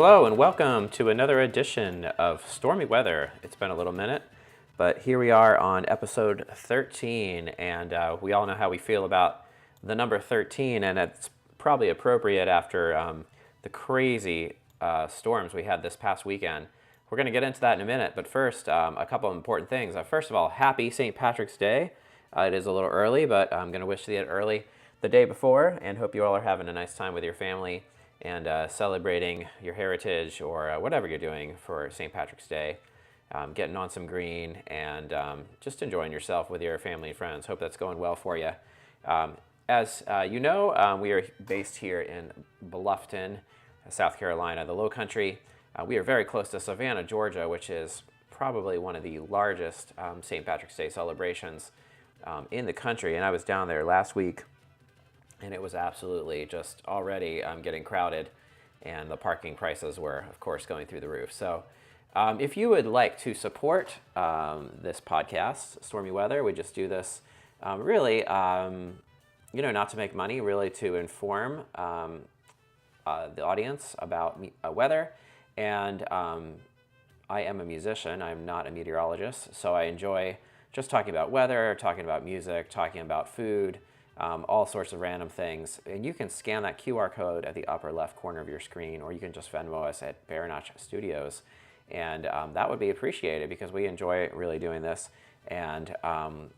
Hello and welcome to another edition of Stormy Weather. It's been a little minute, but here we are on episode 13, and we all know how we feel about the number 13, and it's probably appropriate after the crazy storms we had this past weekend. We're going to get into that in a minute, but first, a couple of important things. First of all, happy St. Patrick's Day. It is a little early, but I'm going to wish you it early the day before, and hope you all are having a nice time with your family and celebrating your heritage or whatever you're doing for St. Patrick's Day. Getting on some green and just enjoying yourself with your family and friends. Hope that's going well for you. As you know, we are based here in Bluffton, South Carolina, the Low Country. We are very close to Savannah, Georgia, which is probably one of the largest St. Patrick's Day celebrations in the country. And I was down there last week, and it was absolutely just already getting crowded, and the parking prices were, of course, going through the roof. So if you would like to support this podcast, Stormy Weather, we just do this really, not to make money, really to inform the audience about weather. And I am a musician. I'm not a meteorologist, so I enjoy just talking about weather, talking about music, talking about food, all sorts of random things. And you can scan that QR code at the upper left corner of your screen, or you can just Venmo us at Baranach Studios. And that would be appreciated because we enjoy really doing this, and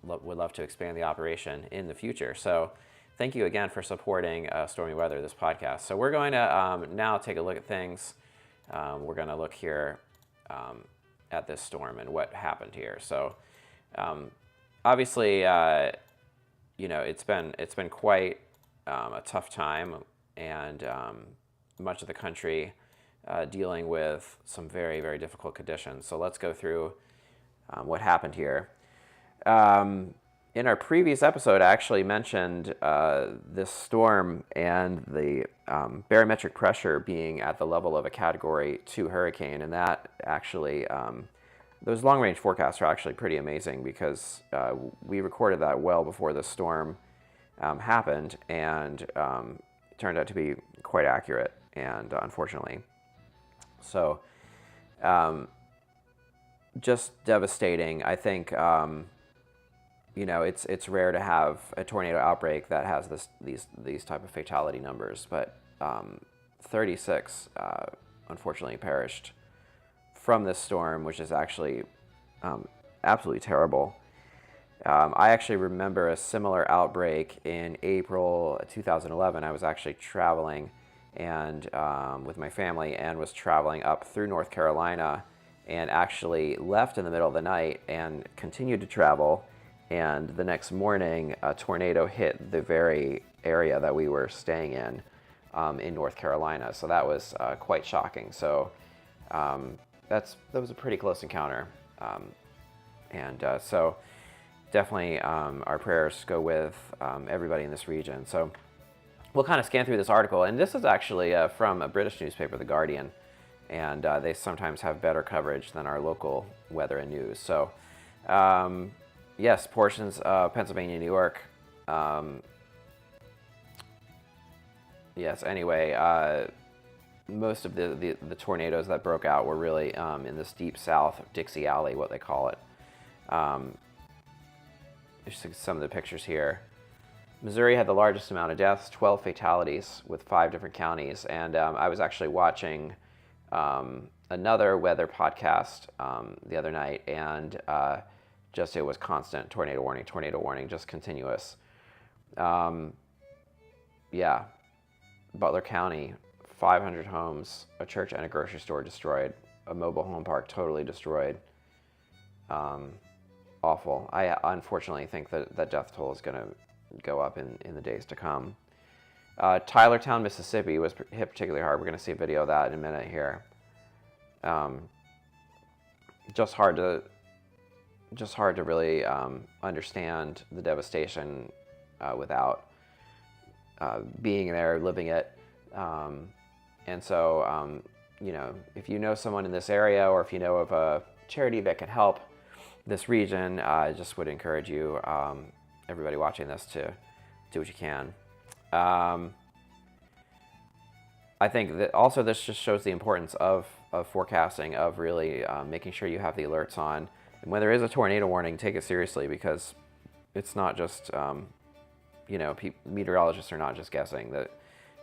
would love to expand the operation in the future. So thank you again for supporting Stormy Weather, this podcast. So we're going to now take a look at things. We're going to look here at this storm and what happened here. So obviously, it's been quite a tough time, and much of the country dealing with some very, very difficult conditions. So let's go through what happened here. In our previous episode, I actually mentioned this storm and the barometric pressure being at the level of a Category 2 hurricane, and that actually, those long-range forecasts are actually pretty amazing because we recorded that well before the storm happened, and it turned out to be quite accurate, and unfortunately. So, just devastating. I think, it's rare to have a tornado outbreak that has these type of fatality numbers, but 36 unfortunately perished from this storm, which is actually absolutely terrible. I actually remember a similar outbreak in April 2011. I was actually traveling and with my family, and was traveling up through North Carolina, and actually left in the middle of the night and continued to travel. And the next morning, a tornado hit the very area that we were staying in North Carolina. So that was quite shocking. So that was a pretty close encounter. So definitely our prayers go with everybody in this region. So we'll kind of scan through this article, and this is actually from a British newspaper, The Guardian, and they sometimes have better coverage than our local weather and news. So, yes, portions of Pennsylvania, New York. Yes, anyway, most of the tornadoes that broke out were really in this deep south, Dixie Alley, what they call it. There's some of the pictures here. Missouri had the largest amount of deaths, 12 fatalities with 5 different counties. And I was actually watching another weather podcast the other night, and it was constant tornado warning, just continuous. Butler County, 500 homes, a church and a grocery store destroyed, a mobile home park totally destroyed. Awful. I unfortunately think that death toll is going to go up in the days to come. Tylertown, Mississippi was hit particularly hard. We're going to see a video of that in a minute here. Just hard to really understand the devastation without being there, living it. And so, if you know someone in this area, or if you know of a charity that can help this region, I just would encourage you, everybody watching this, to do what you can. I think that also this just shows the importance of forecasting, of really making sure you have the alerts on. And when there is a tornado warning, take it seriously, because it's not just, meteorologists are not just guessing. That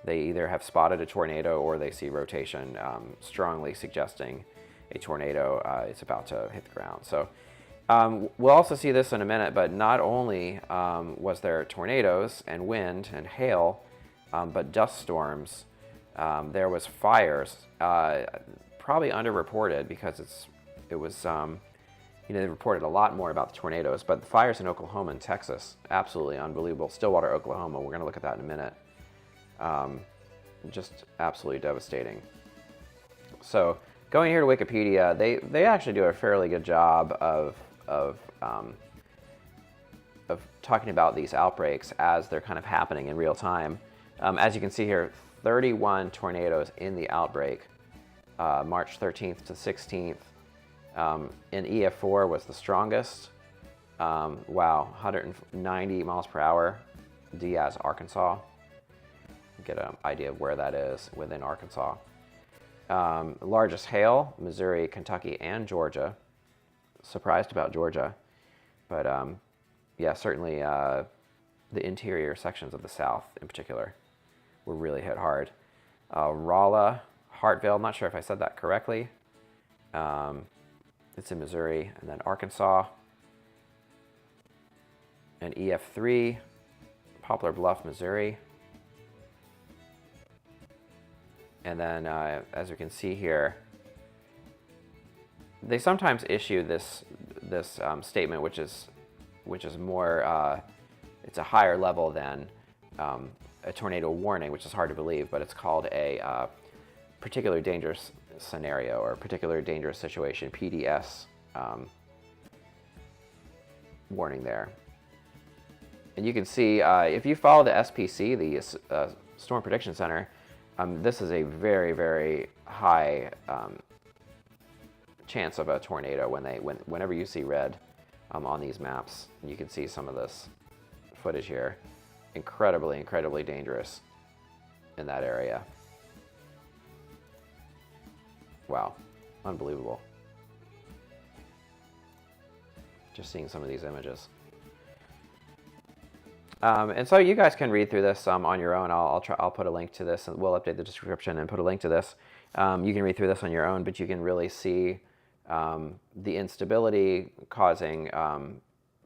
they either have spotted a tornado or they see rotation strongly suggesting a tornado is about to hit the ground. So we'll also see this in a minute, but not only was there tornadoes and wind and hail, but dust storms. There was fires, probably underreported because they reported a lot more about the tornadoes, but the fires in Oklahoma and Texas, absolutely unbelievable. Stillwater, Oklahoma, we're going to look at that in a minute. Just absolutely devastating. So going here to Wikipedia, they actually do a fairly good job of talking about these outbreaks as they're kind of happening in real time. As you can see here, 31 tornadoes in the outbreak, March 13th to 16th. And EF4 was the strongest. Wow, 190 miles per hour, Diaz, Arkansas. Get an idea of where that is within Arkansas. Largest hail, Missouri, Kentucky, and Georgia. Surprised about Georgia, but yeah, certainly the interior sections of the South in particular were really hit hard. Rolla, Hartville, not sure if I said that correctly. It's in Missouri, and then Arkansas. And EF3, Poplar Bluff, Missouri. And then, as you can see here, they sometimes issue this statement, which is more, it's a higher level than a tornado warning, which is hard to believe, but it's called a particularly dangerous scenario or particularly dangerous situation, PDS warning there. And you can see, if you follow the SPC, the Storm Prediction Center, this is a very, very high chance of a tornado whenever you see red on these maps. You can see some of this footage here. Incredibly, incredibly dangerous in that area. Wow, unbelievable. Just seeing some of these images. And so you guys can read through this on your own. I'll put a link to this, and we'll update the description and put a link to this. You can read through this on your own, but you can really see the instability causing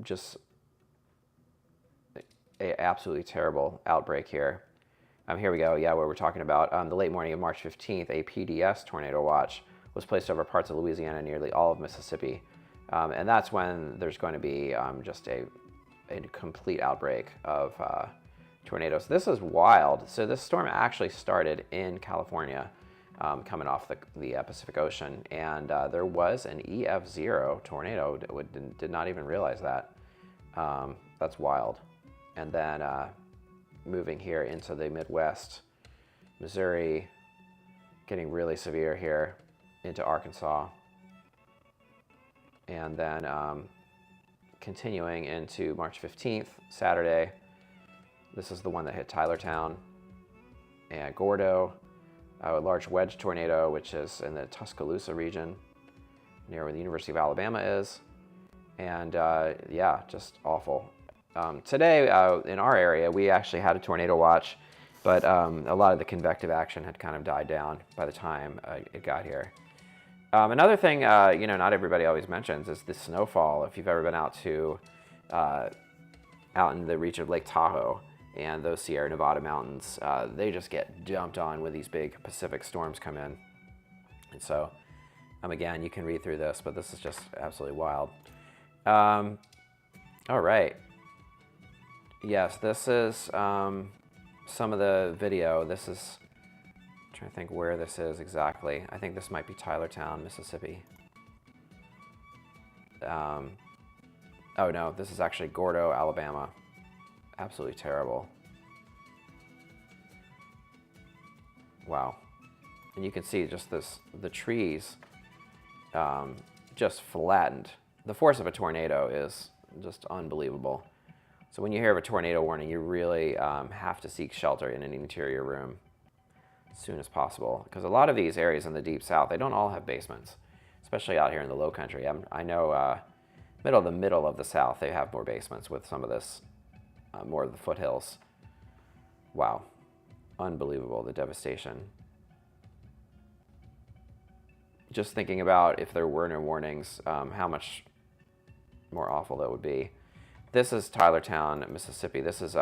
just an absolutely terrible outbreak here. Here we go. Yeah, where we're talking about the late morning of March 15th, a PDS tornado watch was placed over parts of Louisiana and nearly all of Mississippi. And that's when there's going to be just a complete outbreak of tornadoes. This is wild. So this storm actually started in California, coming off the Pacific Ocean, and there was an EF0 tornado. Did not even realize that. That's wild. And then moving here into the Midwest, Missouri, getting really severe here into Arkansas, and then continuing into March 15th, Saturday. This is the one that hit Tylertown and Gordo, a large wedge tornado, which is in the Tuscaloosa region, near where the University of Alabama is. And yeah, just awful. Today, in our area, we actually had a tornado watch, but a lot of the convective action had kind of died down by the time it got here. Another thing, not everybody always mentions is the snowfall. If you've ever been out in the reach of Lake Tahoe and those Sierra Nevada mountains, they just get dumped on when these big Pacific storms come in. And so, again, you can read through this, but this is just absolutely wild. All right. Yes, this is some of the video. This is, I'm trying to think where this is exactly. I think this might be Tylertown, Mississippi. Oh no, this is actually Gordo, Alabama. Absolutely terrible. Wow. And you can see just the trees just flattened. The force of a tornado is just unbelievable. So when you hear of a tornado warning, you really have to seek shelter in an interior room. as soon as possible, because a lot of these areas in the deep south, they don't all have basements, especially out here in the low country. I know middle of the south, they have more basements with some of this, more of the foothills. Wow, unbelievable, the devastation. Just thinking about if there were no warnings, how much more awful that would be. This is Tylertown, Mississippi. This is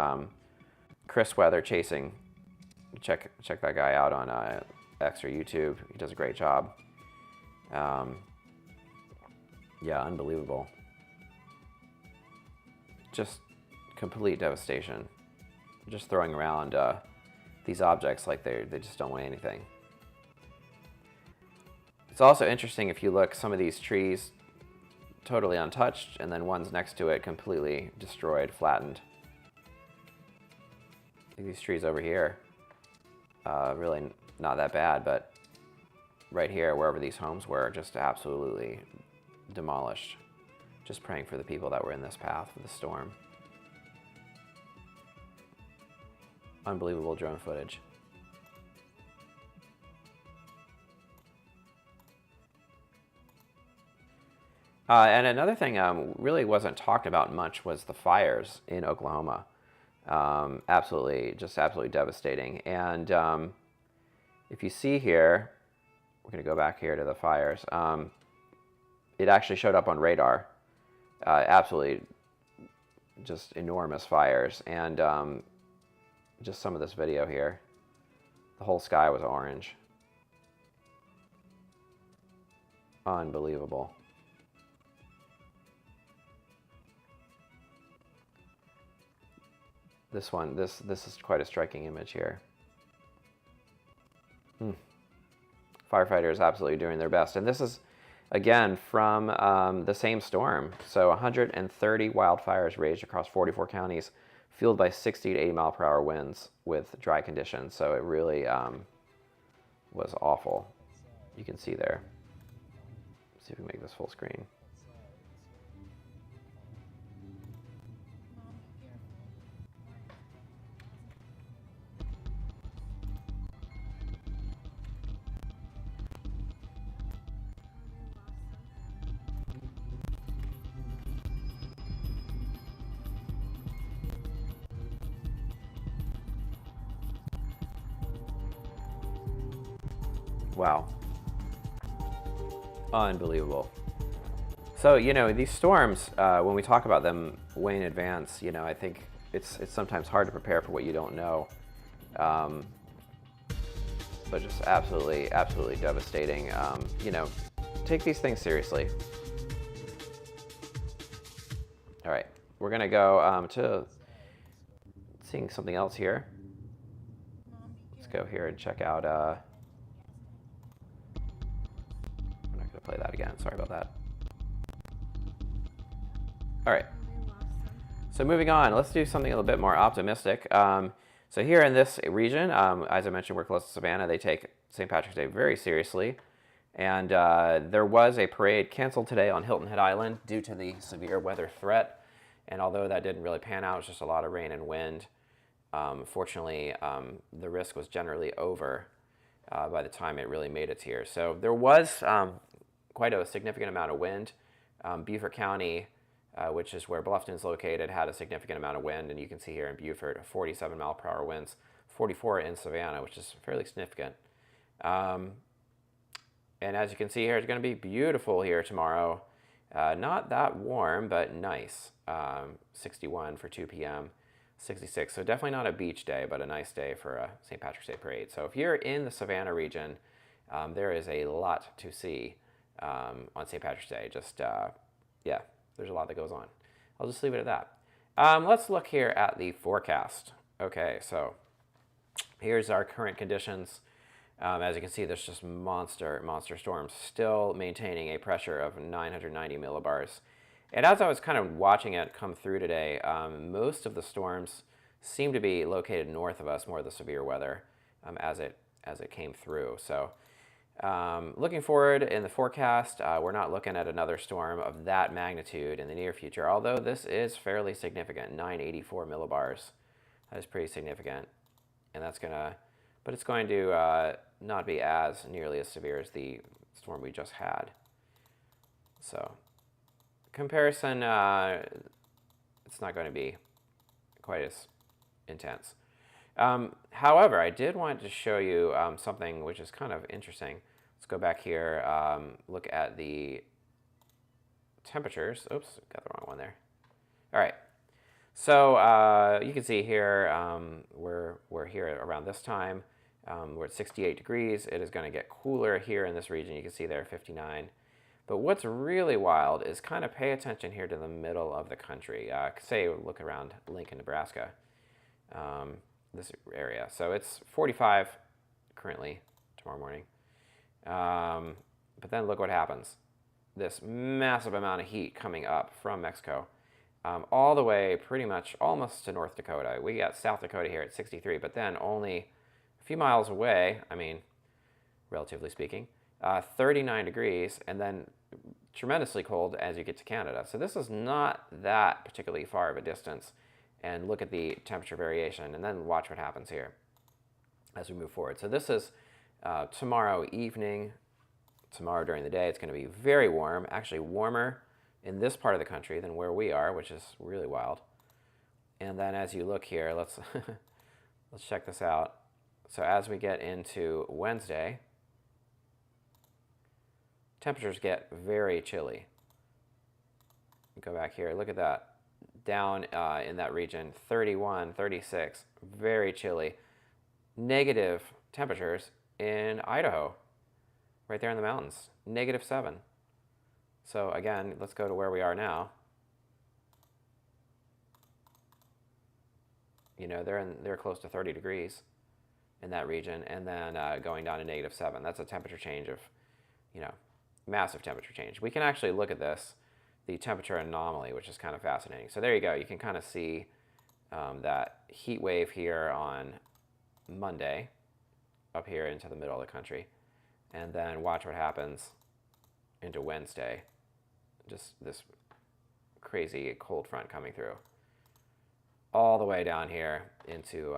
Chris Weather chasing. Check that guy out on X or YouTube. He does a great job. Yeah, unbelievable. Just complete devastation. Just throwing around these objects like they just don't weigh anything. It's also interesting if you look, some of these trees totally untouched, and then ones next to it completely destroyed, flattened. These trees over here, really not that bad, but right here, wherever these homes were, just absolutely demolished. Just praying for the people that were in this path of the storm. Unbelievable drone footage. And another thing really wasn't talked about much was the fires in Oklahoma. Absolutely devastating. And if you see here, we're going to go back here to the fires. It actually showed up on radar. Absolutely just enormous fires. And just some of this video here. The whole sky was orange. Unbelievable. This one, this is quite a striking image here. Firefighters absolutely doing their best. And this is, again, from the same storm. So 130 wildfires raged across 44 counties, fueled by 60 to 80 mile per hour winds with dry conditions. So it really was awful. You can see there. Let's see if we can make this full screen. Wow. Unbelievable. So, you know, these storms, when we talk about them way in advance, you know, I think it's sometimes hard to prepare for what you don't know. But just absolutely devastating. You know, take these things seriously. All right, we're going to go to seeing something else here. Let's go here and check out... play that again. Sorry about that. All right. So moving on, let's do something a little bit more optimistic. So here in this region, as I mentioned, we're close to Savannah. They take St. Patrick's Day very seriously. And there was a parade canceled today on Hilton Head Island due to the severe weather threat. And although that didn't really pan out, it was just a lot of rain and wind. Fortunately, the risk was generally over by the time it really made it here. So there was quite a significant amount of wind. Beaufort County, which is where Bluffton's located, had a significant amount of wind, and you can see here in Beaufort, 47 mile per hour winds, 44 in Savannah, which is fairly significant. And as you can see here, it's going to be beautiful here tomorrow. Not that warm, but nice. 61 for 2 p.m., 66. So definitely not a beach day, but a nice day for a St. Patrick's Day parade. So if you're in the Savannah region, there is a lot to see on St. Patrick's Day. Just, yeah, there's a lot that goes on. I'll just leave it at that. Let's look here at the forecast. Okay, so here's our current conditions. As you can see, there's just monster storms, still maintaining a pressure of 990 millibars. And as I was kind of watching it come through today, most of the storms seem to be located north of us, more of the severe weather, as it came through. So looking forward in the forecast, we're not looking at another storm of that magnitude in the near future, although this is fairly significant, 984 millibars. That is pretty significant. And that's going to but it's going to not be as nearly as severe as the storm we just had. So comparison, it's not going to be quite as intense. However, I did want to show you something which is kind of interesting. Let's go back here, look at the temperatures. Oops, got the wrong one there. All right. So you can see here, we're here around this time. We're at 68 degrees. It is going to get cooler here in this region. You can see there 59. But what's really wild is kind of pay attention here to the middle of the country. Say, look around Lincoln, Nebraska, this area. So it's 45 currently tomorrow morning. But then look what happens. This massive amount of heat coming up from Mexico. All the way pretty much almost to North Dakota. We got South Dakota here at 63, but then only a few miles away, I mean, relatively speaking, 39 degrees, and then tremendously cold as you get to Canada. So this is not that particularly far of a distance. And look at the temperature variation, and then watch what happens here as we move forward. So this is tomorrow evening. Tomorrow during the day, it's going to be very warm, actually warmer in this part of the country than where we are, which is really wild. And then as you look here, let's let's check this out. So as we get into Wednesday, temperatures get very chilly. Go back here, look at that. Down in that region, 31, 36, very chilly. Negative temperatures in Idaho, right there in the mountains, -7. So again, let's go to where we are now. You know, they're close to 30 degrees in that region, and then going down to -7. That's a temperature change of, you know, massive temperature change. We can actually look at this, the temperature anomaly, which is kind of fascinating. So there you go. You can kind of see that heat wave here on Monday up here into the middle of the country, and then watch what happens into Wednesday. Just this crazy cold front coming through all the way down here into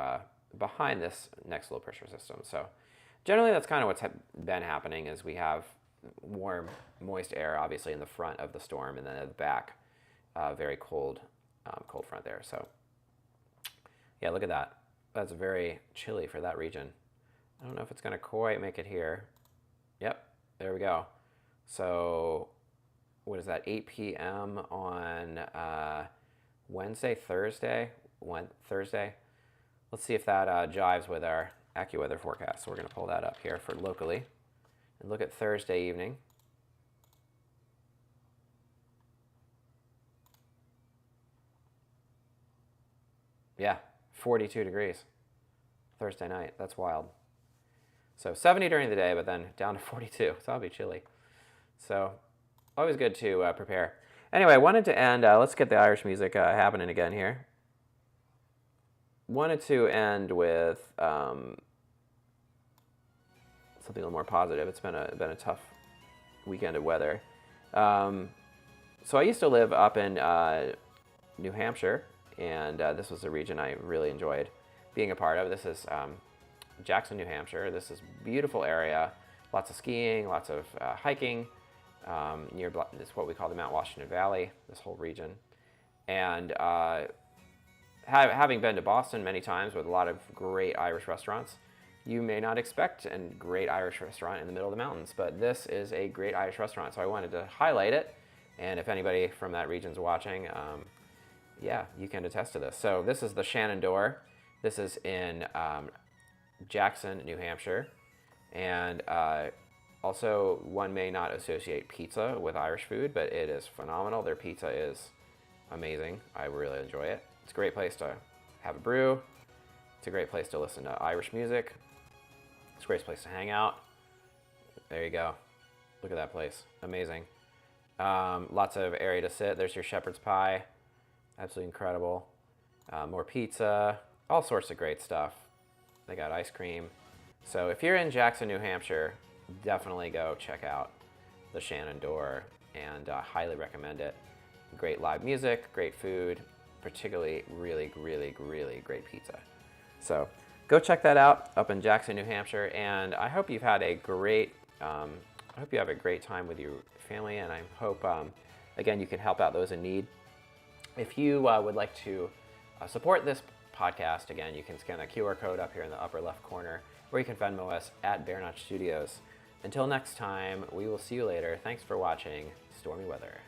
behind this next low pressure system. So generally that's kind of what's been happening, is we have warm, moist air obviously in the front of the storm, and then at the back, very cold, cold front there. So yeah, look at that. That's very chilly for that region. I don't know if it's going to quite make it here. Yep, there we go. So what is that, 8 p.m. on Wednesday, Thursday? Thursday. Let's see if that jives with our AccuWeather forecast. So we're going to pull that up here for locally and look at Thursday evening. Yeah, 42 degrees Thursday night. That's wild. So 70 during the day, but then down to 42. So that'll be chilly. So always good to prepare. Anyway, I wanted to end, let's get the Irish music happening again here. Wanted to end with something a little more positive. It's been a tough weekend of weather. So I used to live up in New Hampshire, and this was a region I really enjoyed being a part of. This is Jackson, New Hampshire. This is a beautiful area, lots of skiing, lots of hiking. Near this is what we call the Mount Washington Valley, this whole region. And having been to Boston many times with a lot of great Irish restaurants, you may not expect a great Irish restaurant in the middle of the mountains, but this is a great Irish restaurant, so I wanted to highlight it. And if anybody from that region's watching, yeah, you can attest to this. So this is the Shannon Door. This is in Jackson, New Hampshire. And also, one may not associate pizza with Irish food, but it is phenomenal. Their pizza is amazing. I really enjoy it. It's a great place to have a brew. It's a great place to listen to Irish music. It's a great place to hang out. There you go. Look at that place. Amazing. Lots of area to sit. There's your shepherd's pie. Absolutely incredible. More pizza. All sorts of great stuff. They got ice cream. So if you're in Jackson, New Hampshire, definitely go check out the Shannon Door, and highly recommend it. Great live music, great food, particularly really, really, really great pizza. So go check that out up in Jackson, New Hampshire. And I hope you've had a great, I hope you have a great time with your family. And I hope, again, you can help out those in need. If you would like to support this podcast, again, you can scan the QR code up here in the upper left corner, or you can Venmo us at Bear Notch Studios. Until next time, we will see you later. Thanks for watching Stormy Weather.